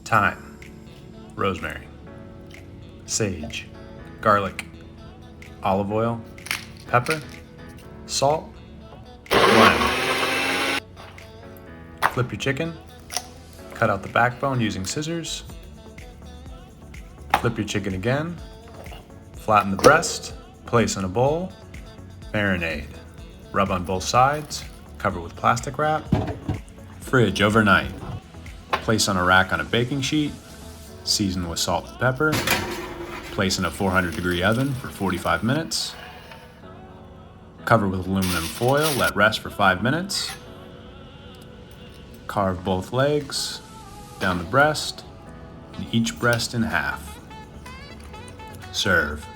Thyme, rosemary, sage, garlic, olive oil, pepper, salt, blend. Flip your chicken, cut out the backbone using scissors. Flip your chicken again, flatten the breast, place in a bowl, marinade. Rub on both sides, cover with plastic wrap, fridge overnight. Place on a rack on a baking sheet, season with salt and pepper, place in a 400-degree oven for 45 minutes, cover with aluminum foil, let rest for 5 minutes, carve both legs, down the breast, and each breast in half. Serve.